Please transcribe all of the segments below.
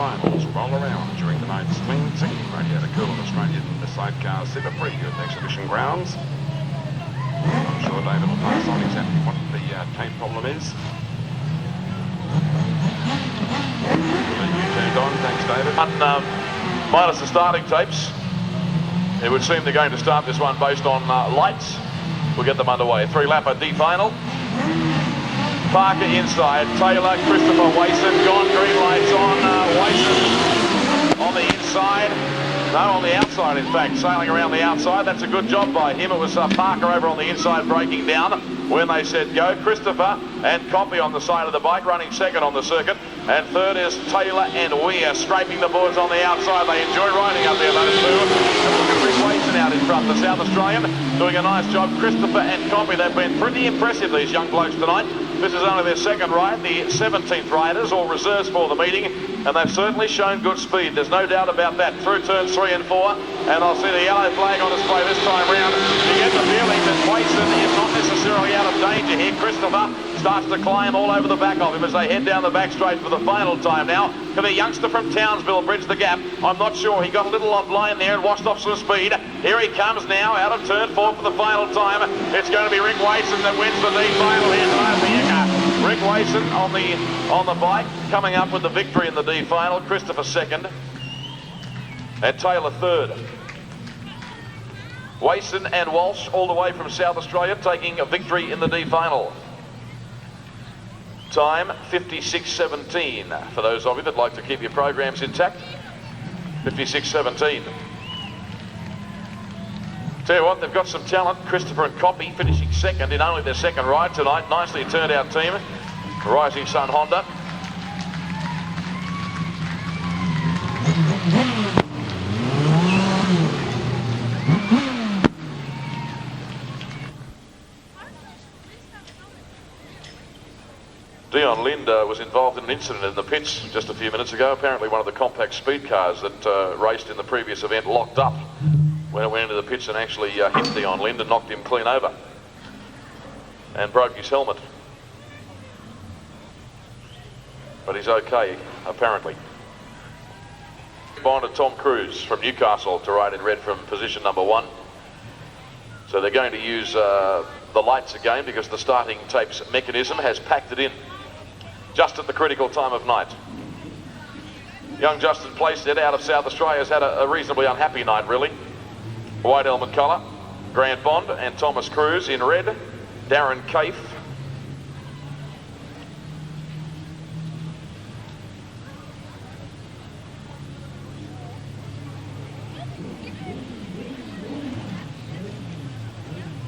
finals roll around during the night's clean team radio to cool Australian Sidecars Super Prix at exhibition grounds. I'm sure David will pass on exactly what the tape problem is. Turned on, thanks David. Minus the starting tapes, it would seem they're going to start this one based on lights. We'll get them underway. 3-lapper D final. Parker inside, Taylor, Christopher, Wason, gone, green lights on, Wason on the inside, no, on the outside in fact, sailing around the outside. That's a good job by him. It was Parker over on the inside breaking down when they said go. Christopher and Copy on the side of the bike, running second on the circuit, and third is Taylor and Weir scraping the boards on the outside. They enjoy riding up there, those two. And look at Rick Wason out in front, the South Australian, doing a nice job. Christopher and Copy, they've been pretty impressive, these young blokes tonight. This is only their second ride, the 17th riders, or reserves for the meeting, and they've certainly shown good speed. There's no doubt about that. Through turns 3 and 4, and I'll see the yellow flag on display this time round. You get the feeling that Wason is not necessarily out of danger here. Christopher starts to climb all over the back of him as they head down the back straight for the final time now. Can the youngster from Townsville bridge the gap? I'm not sure. He got a little offline there and washed off some speed. Here he comes now out of turn 4 for the final time. It's going to be Rick Wason that wins the D final here tonight. Rick Wason on the bike, coming up with the victory in the D final. Christopher second, and Taylor third. Wason and Walsh all the way from South Australia taking a victory in the D final. Time 56:17 for those of you that like to keep your programs intact. 56:17. Tell you what, they've got some talent. Christopher and Copy finishing second in only their second ride tonight. Nicely turned out team. Rising Sun Honda. Dion Lind was involved in an incident in the pits just a few minutes ago. Apparently one of the compact speed cars that raced in the previous event locked up when it went into the pits and actually hit Dion Lind and knocked him clean over and broke his helmet. But he's okay, apparently. Bond and Tom Cruise from Newcastle to ride in red from position number 1. So they're going to use the lights again because the starting tapes mechanism has packed it in just at the critical time of night. Young Justin Playstead out of South Australia has had a reasonably unhappy night, really. White helmet colour, Grant Bond and Thomas Cruise in red, Darren Caife.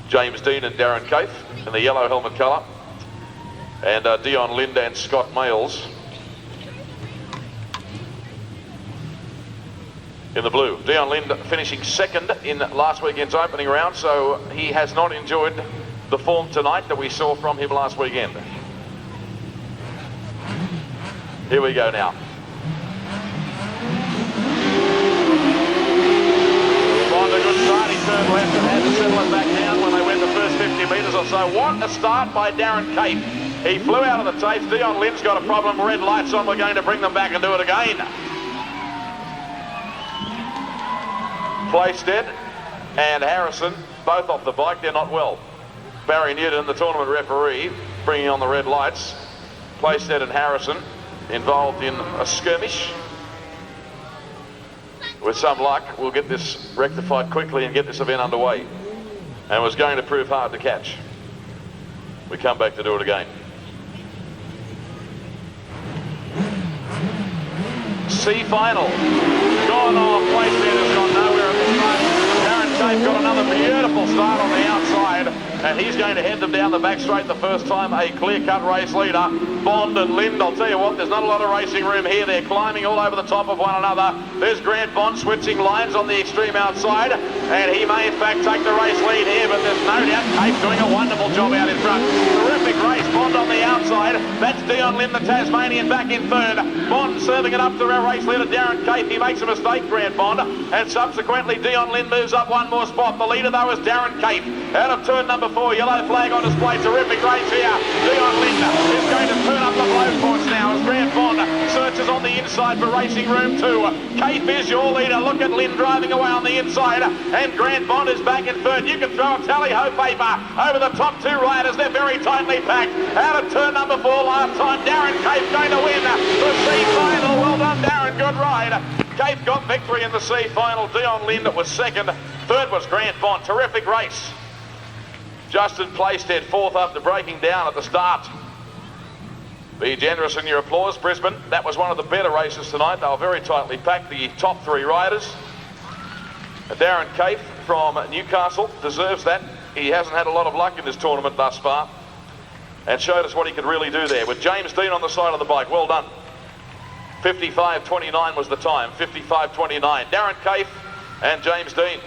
James Dean and Darren Caife in the yellow helmet colour, and Dion Lind and Scott Mayles in the blue. Dion Lind finishing second in last weekend's opening round, so he has not enjoyed the form tonight that we saw from him last weekend. Here we go now. Bond, a good start. He turned left and had to settle it back down when they went the first 50 metres or so. What a start by Darren Caife. He flew out of the tapes. Dion Lind's got a problem. Red lights on. We're going to bring them back and do it again. Playstead and Harrison, both off the bike. They're not well. Barry Newton, the tournament referee, bringing on the red lights. Playstead and Harrison involved in a skirmish. With some luck, we'll get this rectified quickly and get this event underway. And it was going to prove hard to catch. We come back to do it again. C final. Gone off. Playstead has gone nowhere at the front. Darren Caife got another beautiful start on the outside, and he's going to head them down the back straight the first time. A clear-cut race leader. Bond and Lind, I'll tell you what, there's not a lot of racing room here. They're climbing all over the top of one another. There's Grant Bond switching lines on the extreme outside, and he may in fact take the race lead here, but there's no doubt Caife doing a wonderful job out in front. Terrific race. Bond on the outside. That's Dion Lind, the Tasmanian, back in third. Bond serving it up to our race leader, Darren Caife. He makes a mistake, Grant Bond, and subsequently Dion Lind moves up one more spot. The leader, though, is Darren Caife. Out of turn number 4, yellow flag on display. Terrific race here. Dion Lind is going to turn up the blow points now as Grant Bond searches on the inside for racing room 2. Cape is your leader. Look at Lynn driving away on the inside, and Grant Bond is back in third. You can throw a tally-ho paper over the top 2 riders. They're very tightly packed. Out of turn number 4 last time, Darren Cape going to win the C final. Well done, Darren. Good ride. Cape got victory in the C final. Dion Lind was second. Third was Grant Bond. Terrific race. Justin Playstead fourth after breaking down at the start. Be generous in your applause, Brisbane. That was one of the better races tonight. They were very tightly packed, the top 3 riders. Darren Cape from Newcastle deserves that. He hasn't had a lot of luck in this tournament thus far and showed us what he could really do there. With James Dean on the side of the bike, well done. 55.29 was the time, 55.29. Darren Cape and James Dean.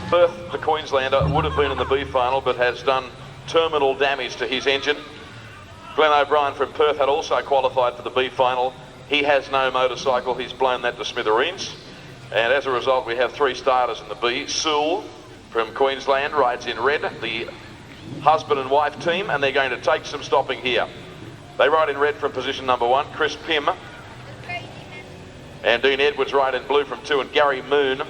Perth, the Queenslander, would have been in the B final but has done terminal damage to his engine. Glenn O'Brien from Perth had also qualified for the B final. He has no motorcycle. He's blown that to smithereens. And as a result, we have 3 starters in the B. Sewell from Queensland rides in red, the husband and wife team, and they're going to take some stopping here. They ride in red from position number 1. Chris Pym and Dean Edwards ride in blue from 2, and Gary Moon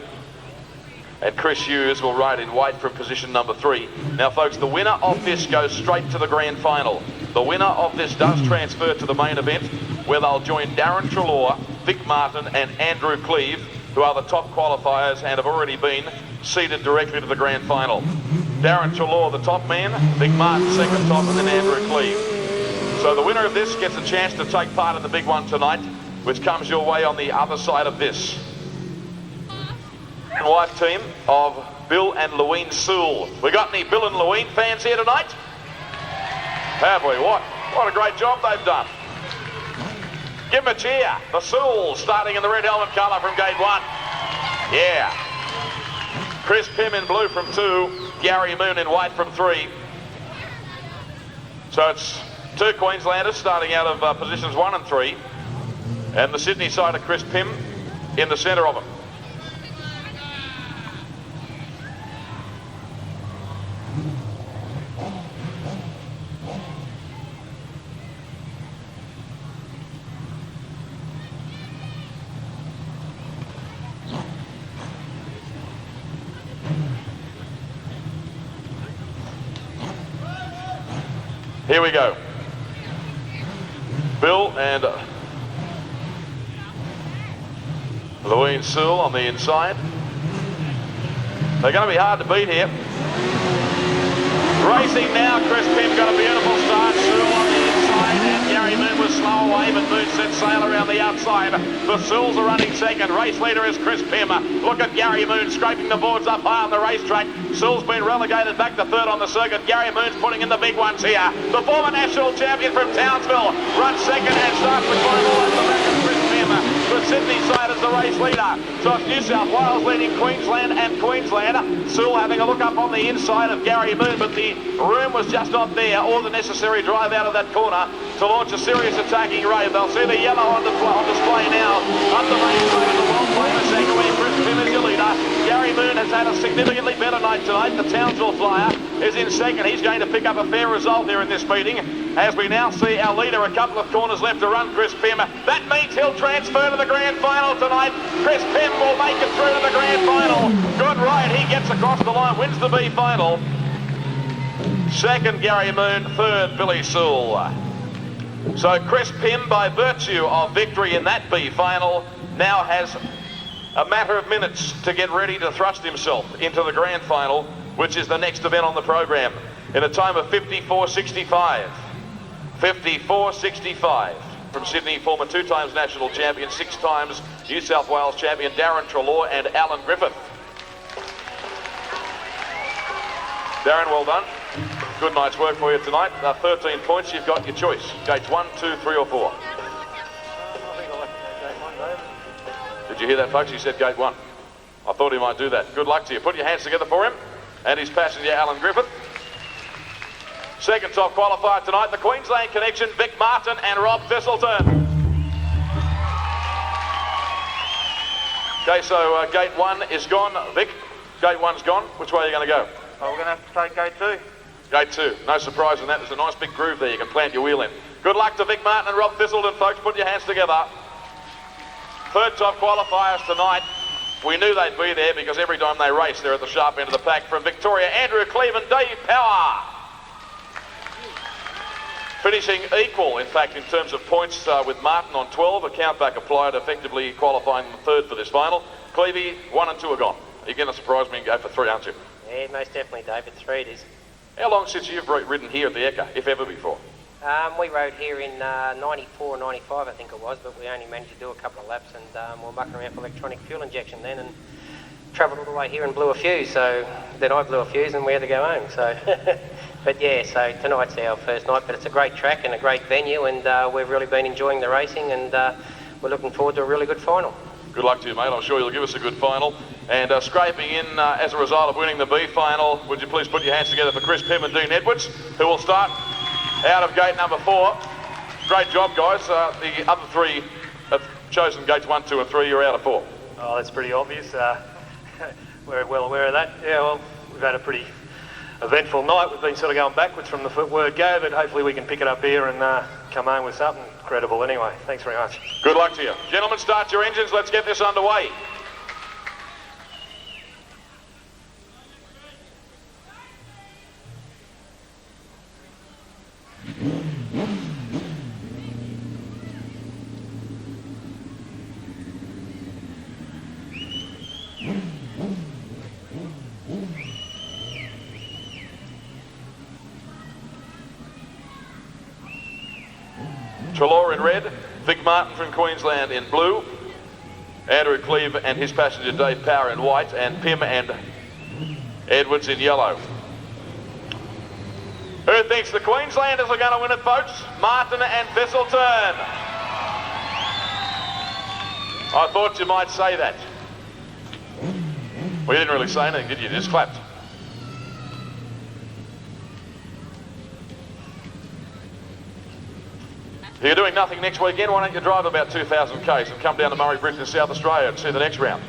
and Chris Hughes will ride in white from position number 3. Now folks, the winner of this goes straight to the grand final. The winner of this does transfer to the main event, where they'll join Darren Treloar, Vic Martin and Andrew Cleve, who are the top qualifiers and have already been seeded directly to the grand final. Darren Treloar, the top man, Vic Martin second top, and then Andrew Cleve. So the winner of this gets a chance to take part in the big one tonight, which comes your way on the other side of this. And wife team of Bill and Louine Sewell. We got any Bill and Louine fans here tonight? Have we? What a great job they've done. Give them a cheer. The Sewell starting in the red helmet colour from gate 1. Yeah. Chris Pym in blue from 2. Gary Moon in white from 3. So it's 2 Queenslanders starting out of positions 1 and 3. And the Sydney side of Chris Pym in the centre of them. Here we go. Bill and Louine Sewell on the inside. They're going to be hard to beat here. Racing now, Chris Pym got a beautiful start. Sewell on the inside, and Gary Moon was slow away, but Moon set sail around the outside. The Sewells are running second. Race leader is Chris Pym. Look at Gary Moon scraping the boards up high on the racetrack. Sewell's been relegated back to third on the circuit. Gary Moon's putting in the big ones here. The former national champion from Townsville runs second and starts to climb all over the back of Chris Pym. The Sydney side is the race leader. So it's New South Wales leading Queensland and Queensland. Sewell having a look up on the inside of Gary Moon, but the room was just not there, or the necessary drive out of that corner to launch a serious attacking raid. They'll see the yellow on display now. Up the main straight of the world famous Angaway. Chris Pym is your leader. Gary Moon has had a significantly better night tonight. The Townsville flyer is in second. He's going to pick up a fair result here in this meeting, as we now see our leader a couple of corners left to run, Chris Pym. That means he'll transfer to the grand final tonight. Chris Pym will make it through to the grand final. Good ride. He gets across the line, wins the B final. Second, Gary Moon. Third, Billy Sewell. So Chris Pym, by virtue of victory in that B final, now has a matter of minutes to get ready to thrust himself into the grand final, which is the next event on the program, in a time of 54.65. 54.65 from Sydney, former 2 times national champion, 6 times New South Wales champion Darren Treloar and Alan Griffith. Darren, well done. Good night's work for you tonight. 13 points, you've got your choice. Gates 1, 2, 3 or 4. Did you hear that, folks? He said gate 1. I thought he might do that. Good luck to you. Put your hands together for him and his passenger, Alan Griffith. Second top qualifier tonight, the Queensland connection, Vic Martin and Rob Thistleton. Okay, so gate 1 is gone. Vic, gate 1's gone. Which way are you going to go? Oh, we're going to have to take gate 2. Gate 2. No surprise in that. There's a nice big groove there you can plant your wheel in. Good luck to Vic Martin and Rob Thistleton, folks. Put your hands together. Third top qualifiers tonight. We knew they'd be there because every time they race, they're at the sharp end of the pack. From Victoria, Andrew Cleave and Dave Power. Finishing equal, in fact, in terms of points with Martin on 12. A countback applied, effectively qualifying third for this final. Cleavey, 1 and 2 are gone. You're going to surprise me and go for 3, aren't you? Yeah, most definitely, David. 3 it is. How long since you've ridden here at the Ekka, if ever before? We rode here in 94, 95, I think it was, but we only managed to do a couple of laps, and we were mucking around for electronic fuel injection then, and travelled all the way here and blew a fuse. So then I blew a fuse and we had to go home. So, but yeah, so tonight's our first night, but it's a great track and a great venue, and we've really been enjoying the racing, and we're looking forward to a really good final. Good luck to you, mate. I'm sure you'll give us a good final. And scraping in as a result of winning the B final, would you please put your hands together for Chris Pym and Dean Edwards, who will start out of gate number 4. Great job, guys. The other 3 have chosen gates 1, 2 and 3. You're out of 4. Oh, that's pretty obvious. We're well aware of that. Yeah, well, we've had a pretty eventful night. We've been sort of going backwards from the word go, but hopefully we can pick it up here and come home with something credible anyway. Thanks very much. Good luck to you. Gentlemen, start your engines. Let's get this underway. Treloar in red, Vic Martin from Queensland in blue, Andrew Cleave and his passenger Dave Power in white, and Pym and Edwards in yellow. Who thinks the Queenslanders are going to win it, folks? Martin and Thistleton. I thought you might say that. Well, you didn't really say anything, did you? You just clapped. If you're doing nothing next weekend, why don't you drive about 2,000 k's and come down to Murray Bridge in South Australia and see the next round?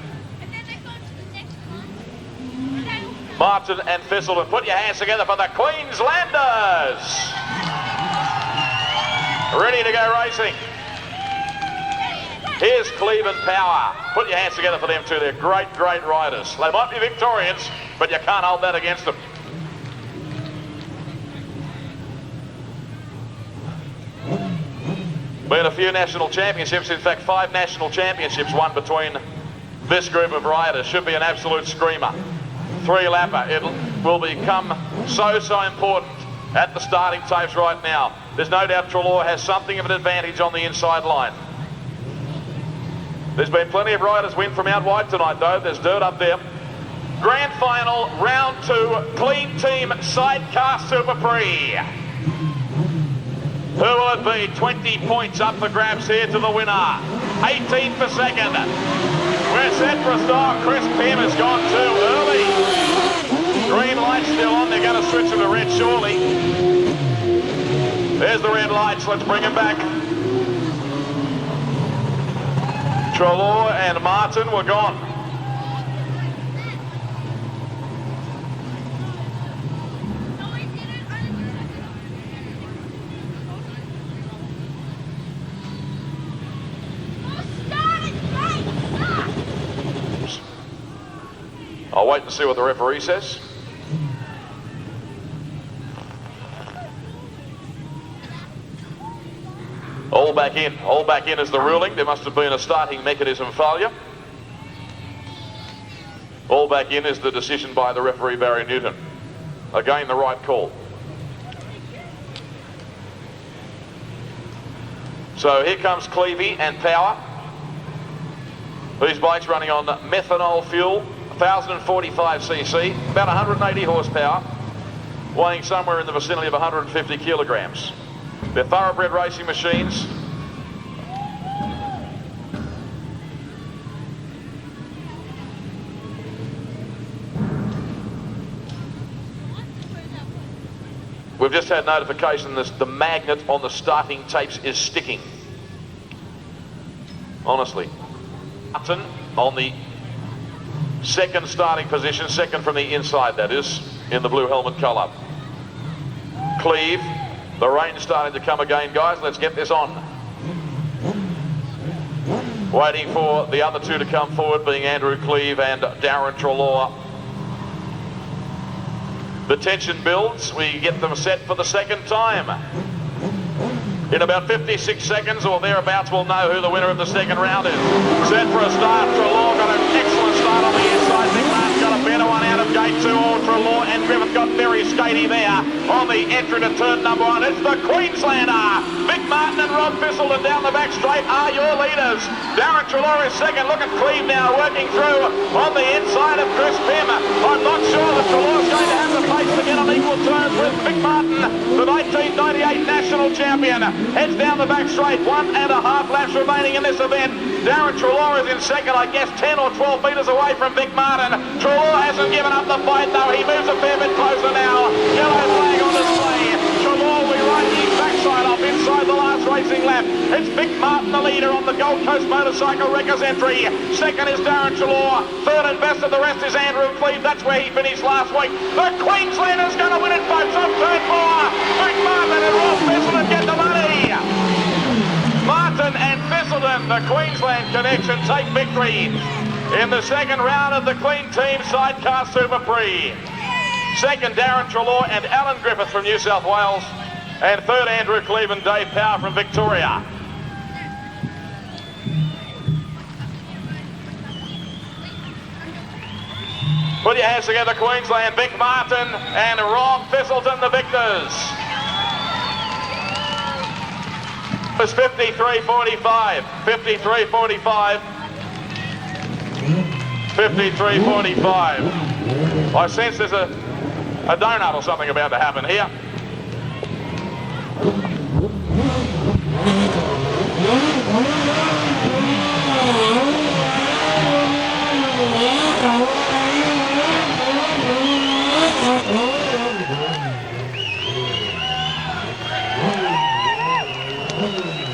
Martin and Thistleton, put your hands together for the Queenslanders. Ready to go racing. Here's Cleave and Power. Put your hands together for them too. They're great, great riders. They might be Victorians, but you can't hold that against them. Been a few national championships, in fact 5 national championships won between this group of riders. Should be an absolute screamer. 3-lapper. It will become so important at the starting tapes right now. There's no doubt Treloar has something of an advantage on the inside line. There's been plenty of riders win from out wide tonight though. There's dirt up there. Grand final, round 2, clean team sidecar Super Prix. Who will it be? 20 points up for grabs here to the winner. 18 for second. We're set for a start. Chris Pym has gone too early. Green lights still on. They're going to switch them to red shortly. There's the red lights. Let's bring them back. Treloar and Martin were gone. I'll wait and see what the referee says. All back in. All back in is the ruling. There must have been a starting mechanism failure. All back in is the decision by the referee, Barry Newton. Again, the right call. So here comes Cleavey and Power. These bikes running on methanol fuel. 1,045cc, about 180 horsepower, weighing somewhere in the vicinity of 150 kilograms. They're thoroughbred racing machines. We've just had notification that the magnet on the starting tapes is sticking. Honestly. Martin on the second starting position, second from the inside, that is, in the blue helmet colour. Cleve, the rain's starting to come again, guys. Let's get this on. Waiting for the other two to come forward, being Andrew Cleve and Darren Treloar. The tension builds. We get them set for the second time. In about 56 seconds or thereabouts, we'll know who the winner of the second round is. Set for a start. Treloar got an excellent start on the inside. Big Martin got a better one out of gate 2. Oh, Treloar and Griffith got very skatey there on the entry to turn number 1. It's the Queenslander. Big Martin and Rob Thistleton down the back straight are your leaders. Darren Treloar is second. Look at Cleve now working through on the inside of Chris Pym. I'm not sure that Treloar's going to have the pace to get on equal terms with Big Martin, the 1998 national champion. Heads down the back straight, 1.5 laps remaining in this event. Darren Treloar is in second, I guess 10 or 12 metres away from Big Martin. Treloar hasn't given up the fight though, he moves a fair bit closer now. Yellow flag on display. Treloar will be riding his backside off inside the last racing lap. It's Big Martin the leader on the Gold Coast Motorcycle Wreckers entry. Second is Darren Treloar. Third and best of the rest is Andrew Cleve. That's where he finished last week. The Queenslander's going to win it, folks, on turn 4. Big Martin and Rob Thistleton get the money. Martin and Thistleton, the Queensland connection, take victory in the second round of the Clean Team Sidecar Super Prix. Second, Darren Treloar and Alan Griffith from New South Wales. And third, Andrew Cleve and Dave Power from Victoria. Put your hands together, Queensland. Big Martin and Rob Thistleton, the victors. It's 53.45, 53.45, 53.45. I sense there's a donut or something about to happen here.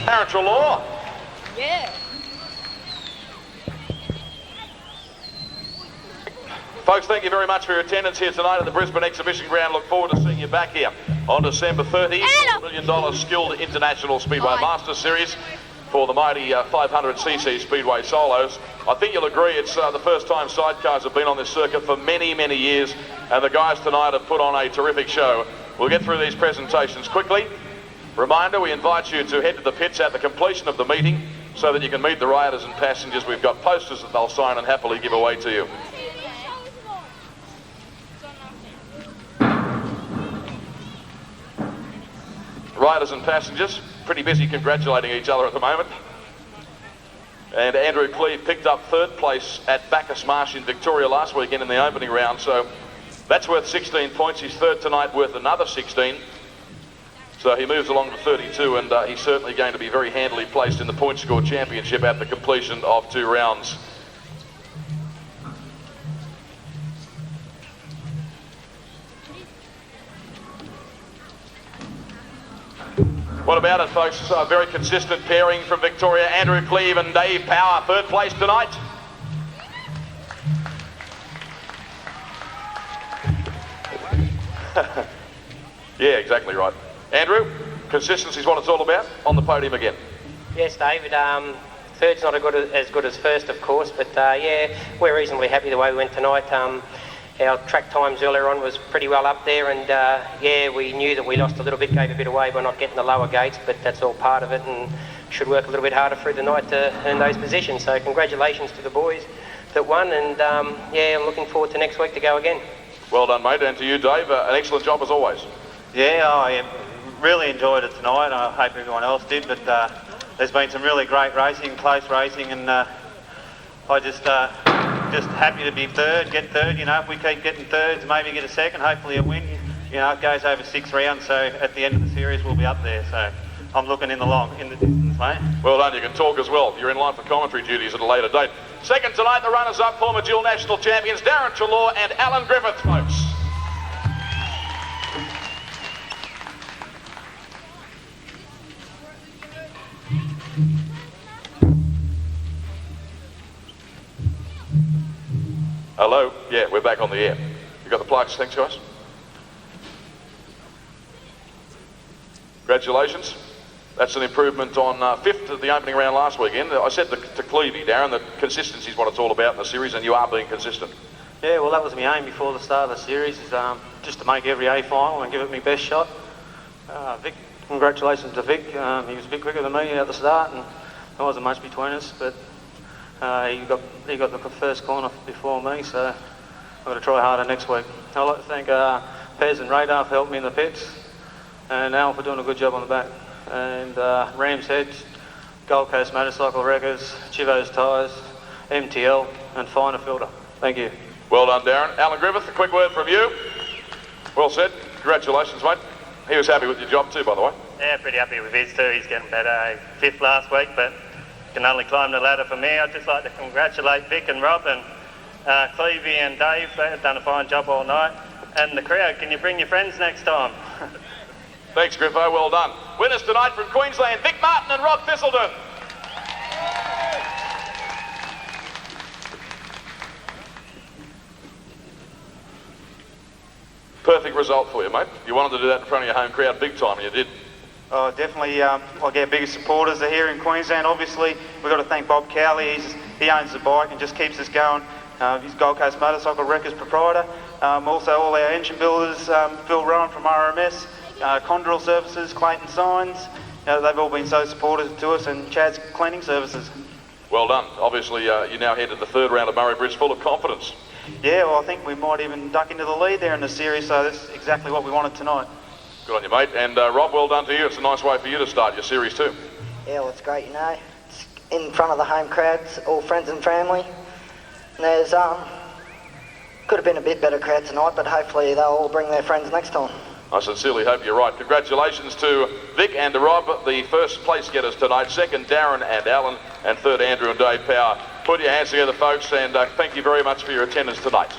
Darren Treloar. Yeah. Folks, thank you very much for your attendance here tonight at the Brisbane Exhibition Ground. Look forward to seeing you back here on December 30. $1 million Skilled International Speedway Masters Series for the mighty 500cc Speedway Solos. I think you'll agree it's the first time sidecars have been on this circuit for many, many years, and the guys tonight have put on a terrific show. We'll get through these presentations quickly. Reminder, we invite you to head to the pits at the completion of the meeting so that you can meet the riders and passengers. We've got posters that they'll sign and happily give away to you. Riders and passengers, pretty busy congratulating each other at the moment. And Andrew Cleve picked up third place at Bacchus Marsh in Victoria last weekend in the opening round, so that's worth 16 points. His third tonight worth another 16. So he moves along to 32, and he's certainly going to be very handily placed in the point score championship at the completion of 2 rounds. What about it, folks? A very consistent pairing from Victoria. Andrew Cleve and Dave Power, third place tonight. Yeah, exactly right. Andrew, consistency is what it's all about on the podium again. Yes, David. Third's not as good as first, of course, but yeah, we're reasonably happy the way we went tonight. Our track times earlier on was pretty well up there, and yeah, we knew that we lost a little bit, gave a bit away by not getting the lower gates, but that's all part of it, and should work a little bit harder through the night to earn those positions. So congratulations to the boys that won, and yeah, I'm looking forward to next week to go again. Well done, mate, and to you, Dave, an excellent job as always. Yeah, I really enjoyed it tonight. I hope everyone else did, but there's been some really great racing, close racing, and I just happy to be third, get third. You know, if we keep getting thirds, maybe get a second, hopefully a win. You know, it goes over 6 rounds, so at the end of the series we'll be up there. So I'm looking in the distance, mate. Well done, you can talk as well. You're in line for commentary duties at a later date. Second tonight, the runners-up, former dual national champions Darren Treloar and Alan Griffith, folks. Hello? Yeah, we're back on the air. You got the plugs? Thanks, guys. Congratulations. That's an improvement on fifth at the opening round last weekend. I said to Clevey, Darren, that consistency is what it's all about in the series, and you are being consistent. Yeah, well, that was my aim before the start of the series, is just to make every A final and give it my best shot. Vic, congratulations to Vic. He was a bit quicker than me at the start, and there wasn't much between us, but he got the first corner before me, so I've got to try harder next week. I'd like to thank Pez and Radar for helping me in the pits, and Al for doing a good job on the back, and Ram's Heads, Gold Coast Motorcycle Wreckers, Chivo's Tyres, MTL, and Finer Filter. Thank you. Well done, Darren. Alan Griffith, a quick word from you. Well said. Congratulations, mate. He was happy with your job too, by the way. Yeah, pretty happy with his too. He's getting better. Fifth last week, but can only climb the ladder for me. I'd just like to congratulate Vic and Rob and Clevey and Dave. They've done a fine job all night. And the crowd, can you bring your friends next time? Thanks, Griffo. Well done. Winners tonight from Queensland, Vic Martin and Rob Thistleton. Perfect result for you, mate. You wanted to do that in front of your home crowd big time, and you did. Oh, definitely. Our biggest supporters are here in Queensland. Obviously, we've got to thank Bob Cowley. He owns the bike and just keeps us going. He's Gold Coast Motorcycle Wreckers proprietor. Also, all our engine builders, Phil Rowan from RMS, Condrill Services, Clayton Signs. They've all been so supportive to us, and Chad's Cleaning Services. Well done. Obviously, you now head to the third round of Murray Bridge full of confidence. Yeah, well, I think we might even duck into the lead there in the series, so that's exactly what we wanted tonight. Good on you, mate. And Rob, well done to you. It's a nice way for you to start your series too. Yeah, well, it's great, It's in front of the home crowds, all friends and family. And there's, could have been a bit better crowd tonight, but hopefully they'll all bring their friends next time. I sincerely hope you're right. Congratulations to Vic and to Rob, the first place getters tonight. Second, Darren and Alan, and third, Andrew and Dave Power. Put your hands together, folks, and thank you very much for your attendance tonight.